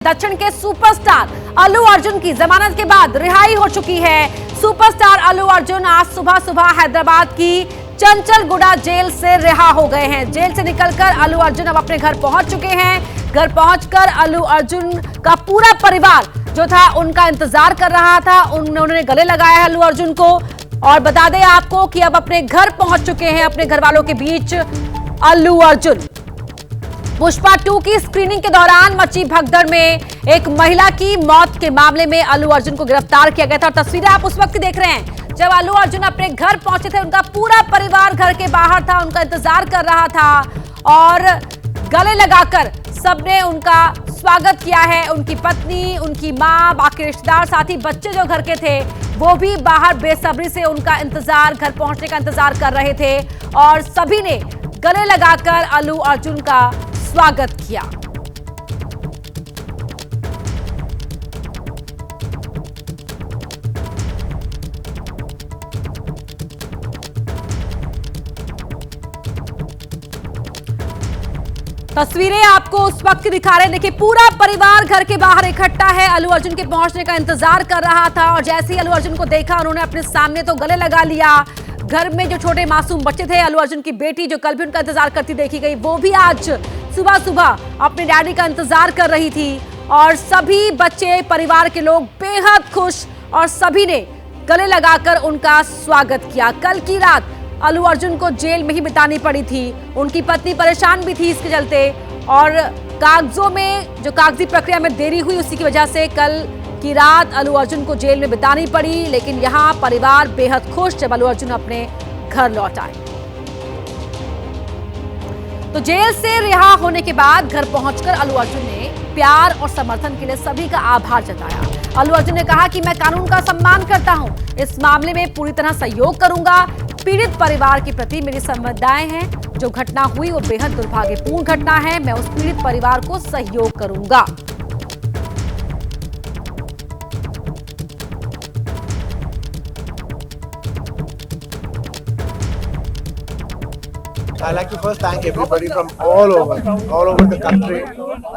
दक्षिण के सुपरस्टार अल्लू अर्जुन की जमानत के बाद रिहाई हो चुकी है। सुपरस्टार अल्लू अर्जुन आज सुबह हैदराबाद की चंचलगुड़ा जेल से रिहा हो गए हैं। जेल से निकलकर अल्लू अर्जुन अब अपने घर पहुंच चुके हैं। घर पहुंचकर अल्लू अर्जुन का पूरा परिवार जो था उनका इंतजार कर रहा था। उन्होंने गले लगाया है अल्लू अर्जुन को। और बता दें आपको कि अब अपने घर पहुंच चुके हैं अपने घर वालों के बीच अल्लू अर्जुन। पुष्पा 2 की स्क्रीनिंग के दौरान मची भगदड़ में एक महिला की मौत के मामले में अल्लू अर्जुन को गिरफ्तार किया गया था। और तस्वीरें आप उस वक्त देख रहे हैं जब अल्लू अर्जुन अपने घर पहुंचे थे। उनका पूरा परिवार घर के बाहर था, उनका इंतजार कर रहा था और गले लगाकर सबने उनका स्वागत किया है। उनकी पत्नी, उनकी मां, बाकी रिश्तेदार, साथ ही बच्चे जो घर के थे वो भी बाहर बेसब्री से उनका इंतजार, घर पहुंचने का इंतजार कर रहे थे। और सभी ने गले लगाकर अल्लू अर्जुन का स्वागत किया। तस्वीरें आपको उस वक्त दिखा रहे हैं। देखिए, पूरा परिवार घर के बाहर इकट्ठा है, अल्लू अर्जुन के पहुंचने का इंतजार कर रहा था। और जैसे ही अल्लू अर्जुन को देखा उन्होंने अपने सामने तो गले लगा लिया। घर में जो छोटे मासूम बच्चे थे, अल्लू अर्जुन की बेटी जो कल भी उनका इंतजार करती देखी गई, वो भी आज सुबह अपने डैडी का इंतजार कर रही थी। और सभी बच्चे, परिवार के लोग बेहद खुश और सभी ने गले लगाकर उनका स्वागत किया। कल की रात अल्लू अर्जुन को जेल में ही बितानी पड़ी थी। उनकी पत्नी परेशान भी थी इसके चलते और कागजों में जो कागजी प्रक्रिया में देरी हुई उसी की वजह से कल की रात अल्लू अर्जुन को जेल में बितानी पड़ी। लेकिन यहाँ परिवार बेहद खुश जब अल्लू अर्जुन अपने घर लौट आए। तो जेल से रिहा होने के बाद घर पहुंचकर अल्लू अर्जुन ने प्यार और समर्थन के लिए सभी का आभार जताया। अल्लू अर्जुन ने कहा कि मैं कानून का सम्मान करता हूं, इस मामले में पूरी तरह सहयोग करूंगा। पीड़ित परिवार के प्रति मेरी संवेदनाएं हैं। जो घटना हुई वो बेहद दुर्भाग्यपूर्ण घटना है। मैं उस पीड़ित परिवार को सहयोग करूंगा। I'd like to first thank everybody from all over the country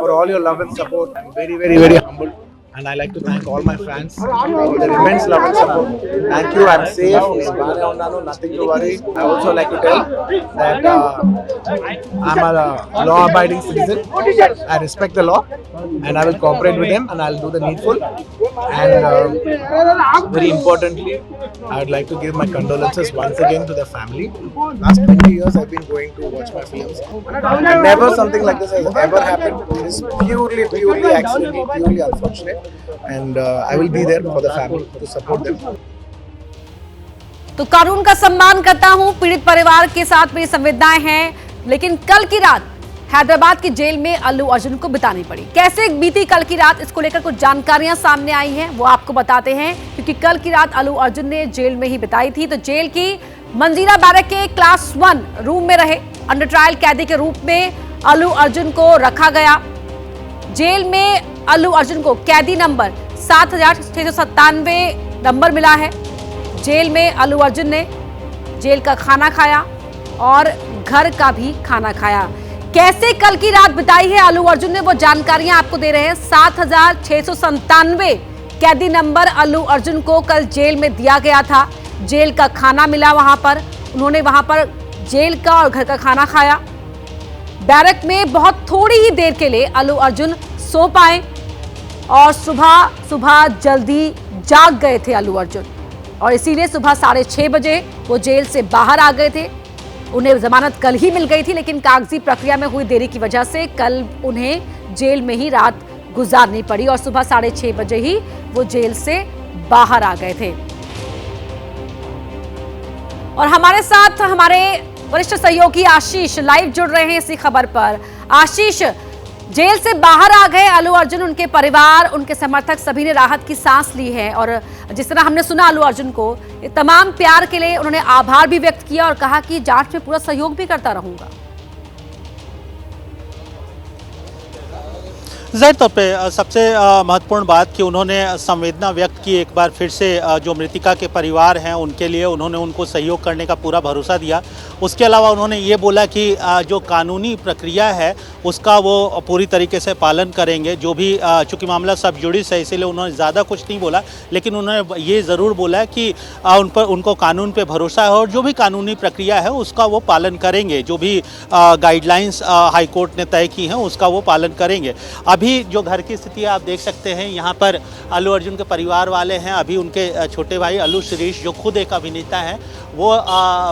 for all your love and support. I'm very humbled. And I'd like to thank all my fans for their immense love and support. Thank you. I'm safe. Nothing to worry. I also like to tell that I'm a law-abiding citizen. I respect the law, and I will cooperate with them, and I'll do the needful. And very importantly, I would like to give my condolences once again to the family. Last 20 years, I've been going to watch my films, and never something like this has ever happened. It is purely accidental, purely unfortunate. And I will be there for the family to support them. तो कानून का सम्मान करता हूं, पीड़ित परिवार के साथ मेरी संवेदनाएं हैं। लेकिन कल की रात हैदराबाद की जेल में अल्लू अर्जुन को बितानी पड़ी। कैसे बीती कल की रात, इसको लेकर कुछ जानकारियां सामने आई हैं, वो आपको बताते हैं। क्योंकि कल की रात अल्लू अर्जुन ने जेल में ही बिताई थी। तो जेल की मंजीरा बैरक के क्लास 1 रूम में रहे अंडर ट्रायल कैदी के रूप में अल्लू अर्जुन को रखा गया। जेल में अल्लू अर्जुन को कैदी नंबर 7697 नंबर मिला है। जेल में अल्लू अर्जुन ने जेल का खाना खाया और घर का भी खाना खाया। कैसे कल की रात बिताई है अल्लू अर्जुन ने, वो जानकारियां आपको दे रहे हैं। 7697 कैदी नंबर अल्लू अर्जुन को कल जेल में दिया गया था। जेल का खाना मिला वहां पर, उन्होंने वहां पर जेल का और घर का खाना खाया। बैरक में बहुत थोड़ी ही देर के लिए अल्लू अर्जुन सो पाए और सुबह जल्दी जाग गए थे अल्लू अर्जुन। और इसीलिए सुबह 6:30 बजे वो जेल से बाहर आ गए थे। उन्हें जमानत कल ही मिल गई थी, लेकिन कागजी प्रक्रिया में हुई देरी की वजह से कल उन्हें जेल में ही रात गुजारनी पड़ी और सुबह 6:30 बजे ही वो जेल से बाहर आ गए थे। और हमारे साथ हमारे वरिष्ठ सहयोगी आशीष लाइव जुड़ रहे हैं इसी खबर पर। आशीष, जेल से बाहर आ गए अल्लू अर्जुन, उनके परिवार, उनके समर्थक सभी ने राहत की सांस ली है। और जिस तरह हमने सुना अल्लू अर्जुन को तमाम प्यार के लिए उन्होंने आभार भी व्यक्त किया और कहा कि जांच में पूरा सहयोग भी करता रहूंगा। ज़ाहिर तौर पे सबसे महत्वपूर्ण बात कि उन्होंने संवेदना व्यक्त की एक बार फिर से जो मृतिका के परिवार हैं उनके लिए उन्होंने उनको सहयोग करने का पूरा भरोसा दिया। उसके अलावा उन्होंने ये बोला कि जो कानूनी प्रक्रिया है उसका वो पूरी तरीके से पालन करेंगे। जो भी चूँकि मामला सब जुडिस है इसीलिए उन्होंने ज़्यादा कुछ नहीं बोला, लेकिन उन्होंने ये ज़रूर बोला कि उनको कानून पर भरोसा है और जो भी कानूनी प्रक्रिया है उसका वो पालन करेंगे। जो भी गाइडलाइंस हाई कोर्ट ने तय की हैं उसका वो पालन करेंगे। अभी जो घर की स्थिति आप देख सकते हैं, यहाँ पर अल्लू अर्जुन के परिवार वाले हैं। अभी उनके छोटे भाई अल्लू शिरीष जो खुद एक अभिनेता हैं वो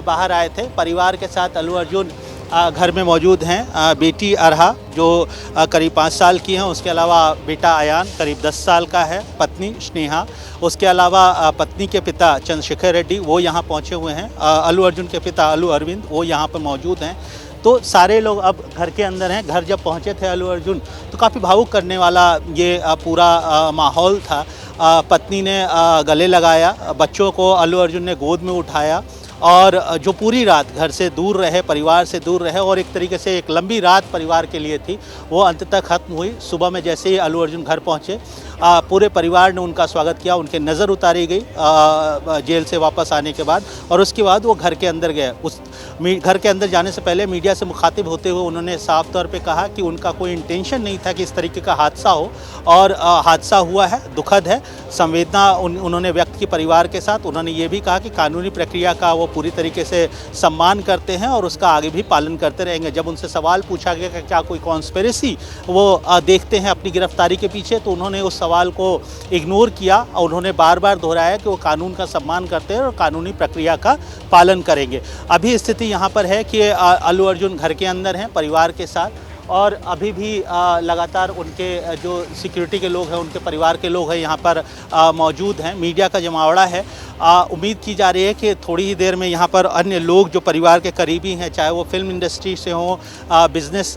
बाहर आए थे परिवार के साथ। अल्लू अर्जुन घर में मौजूद हैं। बेटी अरहा जो करीब 5 साल की हैं, उसके अलावा बेटा अयान करीब 10 साल का है, पत्नी स्नेहा, उसके अलावा पत्नी के पिता चंद्रशेखर रेड्डी वो यहाँ पहुँचे हुए हैं। अल्लू अर्जुन के पिता अल्लू अरविंद वो यहाँ पर मौजूद हैं। तो सारे लोग अब घर के अंदर हैं। घर जब पहुंचे थे अल्लू अर्जुन तो काफ़ी भावुक करने वाला ये पूरा माहौल था। पत्नी ने गले लगाया, बच्चों को अल्लू अर्जुन ने गोद में उठाया और जो पूरी रात घर से दूर रहे, परिवार से दूर रहे और एक तरीके से एक लंबी रात परिवार के लिए थी, वो अंततः ख़त्म हुई। सुबह में जैसे ही अल्लू अर्जुन घर पहुँचे पूरे परिवार ने उनका स्वागत किया। उनके नज़र उतारी गई जेल से वापस आने के बाद और उसके बाद वो घर के अंदर गए। उस घर के अंदर जाने से पहले मीडिया से मुखातिब होते हुए उन्होंने साफ तौर पे कहा कि उनका कोई इंटेंशन नहीं था कि इस तरीके का हादसा हो और हादसा हुआ है, दुखद है। संवेदना उन्होंने व्यक्त की परिवार के साथ। उन्होंने ये भी कहा कि कानूनी प्रक्रिया का वो पूरी तरीके से सम्मान करते हैं और उसका आगे भी पालन करते रहेंगे। जब उनसे सवाल पूछा गया कि क्या कोई कॉन्स्पिरेसी वो देखते हैं अपनी गिरफ्तारी के पीछे, तो उन्होंने उस सवाल को इग्नोर किया और उन्होंने बार बार दोहराया कि वो कानून का सम्मान करते हैं और कानूनी प्रक्रिया का पालन करेंगे। अभी स्थिति यहाँ पर है कि अल्लू अर्जुन घर के अंदर हैं परिवार के साथ और अभी भी लगातार उनके जो सिक्योरिटी के लोग हैं, उनके परिवार के लोग हैं यहाँ पर मौजूद हैं। मीडिया का जमावड़ा है। उम्मीद की जा रही है कि थोड़ी ही देर में यहाँ पर अन्य लोग जो परिवार के करीबी हैं, चाहे वो फिल्म इंडस्ट्री से हों, बिज़नेस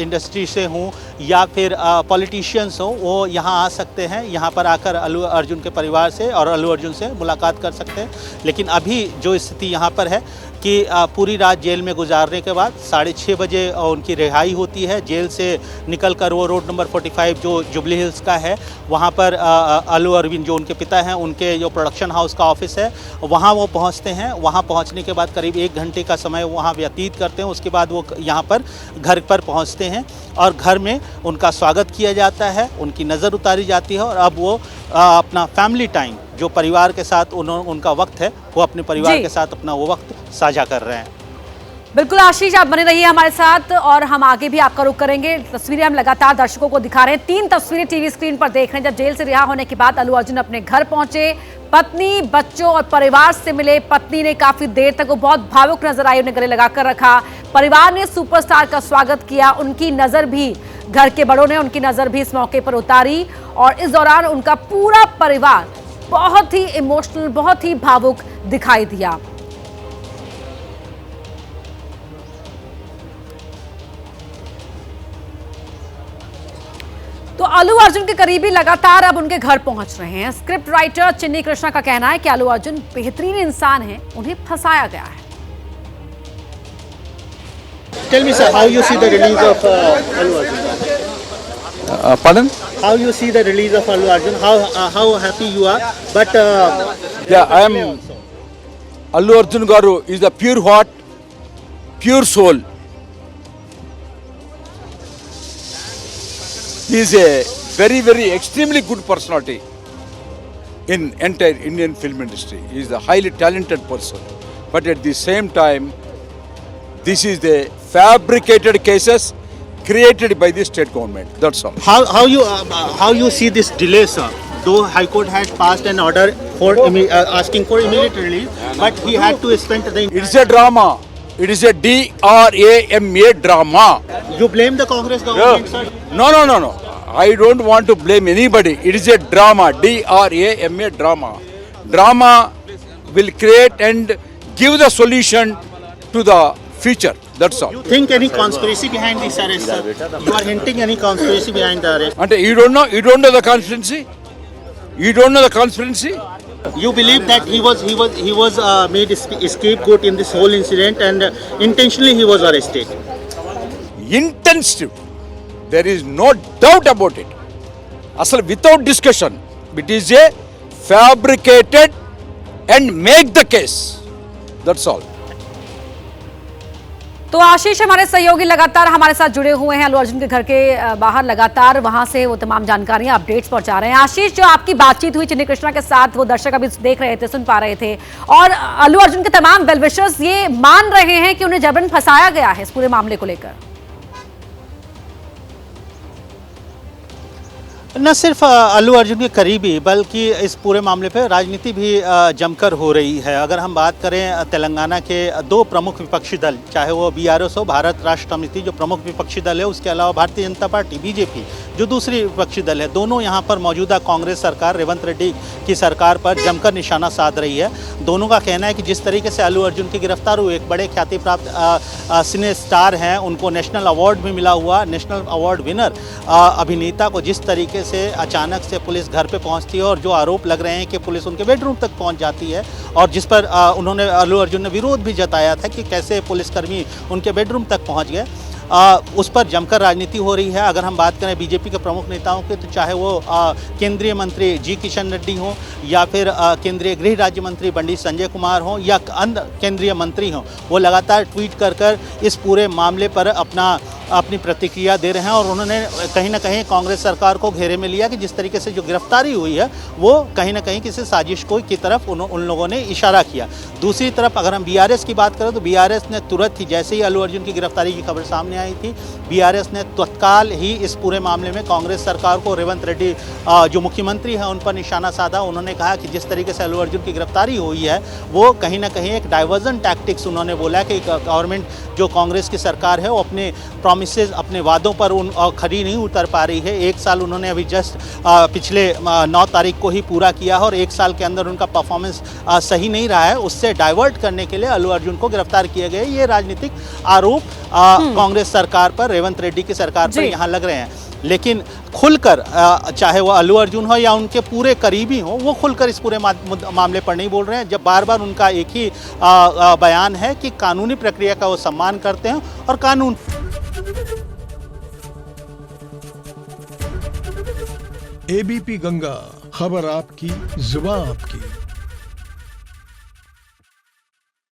इंडस्ट्री से हों या फिर पॉलिटिशियंस हों, वो यहाँ आ सकते हैं। यहाँ पर आकर अल्लू अर्जुन के परिवार से और अल्लू अर्जुन से मुलाकात कर सकते हैं। लेकिन अभी जो स्थिति यहाँ पर है कि पूरी रात जेल में गुजारने के बाद 6:30 बजे उनकी रिहाई होती है। जेल से निकलकर वो रोड नंबर 45 जो जुबली हिल्स का है वहाँ पर अल्लू अरविंद जो उनके पिता हैं, उनके जो प्रोडक्शन हाउस का ऑफिस है वहाँ वो पहुँचते हैं। वहाँ पहुँचने के बाद करीब 1 घंटे का समय वहाँ व्यतीत करते हैं। उसके बाद वो यहाँ पर घर पर पहुँचते हैं और घर में उनका स्वागत किया जाता है, उनकी नज़र उतारी जाती है और अब वो अपना फैमिली टाइम जो परिवार के साथ उनका वक्त है वो अपने परिवार के साथ अपना वो वक्त साझा कर रहे हैं। बिल्कुल आशीष, आप बने रहिए हमारे साथ और हम आगे भी आपका रुख करेंगे। तस्वीरें हम लगातार दर्शकों को दिखा रहे हैं। 3 तस्वीरें टीवी स्क्रीन पर देख रहे हैं। जब जेल से रिहा होने के बाद अल्लू अर्जुन अपने घर पहुंचे, पत्नी, बच्चों और परिवार से मिले। पत्नी ने काफी देर तक वो बहुत भावुक नजर आई, उन्हें गले लगाकर रखा। परिवार ने सुपरस्टार का स्वागत किया। उनकी नजर भी, घर के बड़ों ने उनकी नजर भी इस मौके पर उतारी और इस दौरान उनका पूरा परिवार बहुत ही इमोशनल, बहुत ही भावुक दिखाई दिया। तो अल्लू अर्जुन के करीबी लगातार अब उनके घर पहुंच रहे हैं। स्क्रिप्ट राइटर चिन्नी कृष्णा का कहना है कि अल्लू अर्जुन बेहतरीन इंसान हैं, उन्हें फंसाया गया है। Tell me, sir, how you see the release of Allu Arjun? Pardon? How you see the release of Allu Arjun? How happy you are? But Yeah, I am. Allu Arjun Garu is the pure heart, pure soul. He is a very, very extremely good personality in entire Indian film industry. He is a highly talented person. But at the same time, this is the fabricated cases created by the state government. That's all. how you see this delay, sir? Though High Court had passed an order for asking for immediate release, but he had to spend the. It's a drama. It is a DRAMA drama. You blame the Congress government, sir? No. I don't want to blame anybody. It is a drama. DRAMA drama. Drama will create and give the solution to the future. That's all. You think any conspiracy behind this arrest, sir? You are hinting any conspiracy behind the arrest. And you don't know the conspiracy? You don't know the conspiracy? You believe that he was made scapegoat in this whole incident and intentionally he was arrested. Intensive. There is no doubt about it. Asal without discussion, it is a fabricated and make the case. That's all. तो आशीष हमारे सहयोगी लगातार हमारे साथ जुड़े हुए हैं अल्लू अर्जुन के घर के बाहर, लगातार वहां से वो तमाम जानकारियां अपडेट्स पहुंचा रहे हैं। आशीष, जो आपकी बातचीत हुई चिन्नी कृष्णा के साथ, वो दर्शक अभी देख रहे थे, सुन पा रहे थे, और अल्लू अर्जुन के तमाम वेल विशर्स ये मान रहे हैं कि उन्हें जबरन फंसाया गया है इस पूरे मामले को लेकर। न सिर्फ अल्लू अर्जुन के करीबी बल्कि इस पूरे मामले पे राजनीति भी जमकर हो रही है। अगर हम बात करें तेलंगाना के दो प्रमुख विपक्षी दल, चाहे वो बीआरएस हो, भारत राष्ट्र समिति जो प्रमुख विपक्षी दल है, उसके अलावा भारतीय जनता पार्टी बीजेपी जो दूसरी विपक्षी दल है, दोनों यहाँ पर मौजूदा कांग्रेस सरकार, रेवंत रेड्डी की सरकार पर जमकर निशाना साध रही है। दोनों का कहना है कि जिस तरीके से अल्लू अर्जुन की गिरफ्तार हुई, एक बड़े ख्याति प्राप्त सिने स्टार हैं, उनको नेशनल अवार्ड भी मिला हुआ, नेशनल अवार्ड विनर अभिनेता को जिस तरीके से अचानक से पुलिस घर पे पहुंचती है और जो आरोप लग रहे हैं कि पुलिस उनके बेडरूम तक पहुंच जाती है, और जिस पर उन्होंने अल्लू अर्जुन ने विरोध भी जताया था कि कैसे पुलिसकर्मी उनके बेडरूम तक पहुंच गए, उस पर जमकर राजनीति हो रही है। अगर हम बात करें बीजेपी के प्रमुख नेताओं की, तो चाहे वो केंद्रीय मंत्री जी किशन रेड्डी हों या फिर केंद्रीय गृह राज्य मंत्री पंडित संजय कुमार हों या अन्य केंद्रीय मंत्री हों, वो लगातार ट्वीट कर इस पूरे मामले पर अपनी प्रतिक्रिया दे रहे हैं, और उन्होंने कहीं ना कहीं कांग्रेस सरकार को घेरे में लिया कि जिस तरीके से जो गिरफ्तारी हुई है वो कहीं ना कहीं किसी साजिश की तरफ उन लोगों ने इशारा किया। दूसरी तरफ अगर हम बीआरएस की बात करें तो बीआरएस ने तुरंत ही, जैसे ही अल्लू अर्जुन की गिरफ्तारी की खबर सामने आई थी, बीआरएस ने तत्काल ही इस पूरे मामले में कांग्रेस सरकार को, रेवंत रेड्डी जो मुख्यमंत्री हैं उन पर निशाना साधा। उन्होंने कहा कि जिस तरीके से अल्लू अर्जुन की गिरफ्तारी हुई है वो कहीं ना कहीं एक डाइवर्जन टैक्टिक्स, उन्होंने बोला कि गवर्नमेंट जो कांग्रेस की सरकार है वो अपने प्रॉमिसेस, अपने वादों पर खरी नहीं उतर पा रही है। 1 साल उन्होंने अभी जस्ट पिछले 9 तारीख को ही पूरा किया है और 1 साल के अंदर उनका परफॉर्मेंस सही नहीं रहा है। उससे डाइवर्ट करने के लिए अल्लू अर्जुन को गिरफ्तार किए गए। ये राजनीतिक आरोप कांग्रेस सरकार पर, रेवंत रेड्डी की सरकार पर यहाँ लग रहे हैं, लेकिन खुलकर चाहे वो अल्लू अर्जुन हो या उनके पूरे करीबी हो, वो खुलकर इस पूरे मामले पर नहीं बोल रहे हैं। जब बार बार उनका एक ही बयान है कि कानूनी प्रक्रिया का वो सम्मान करते हैं और कानून। एबीपी गंगा, खबर आपकी, जुबान आपकी।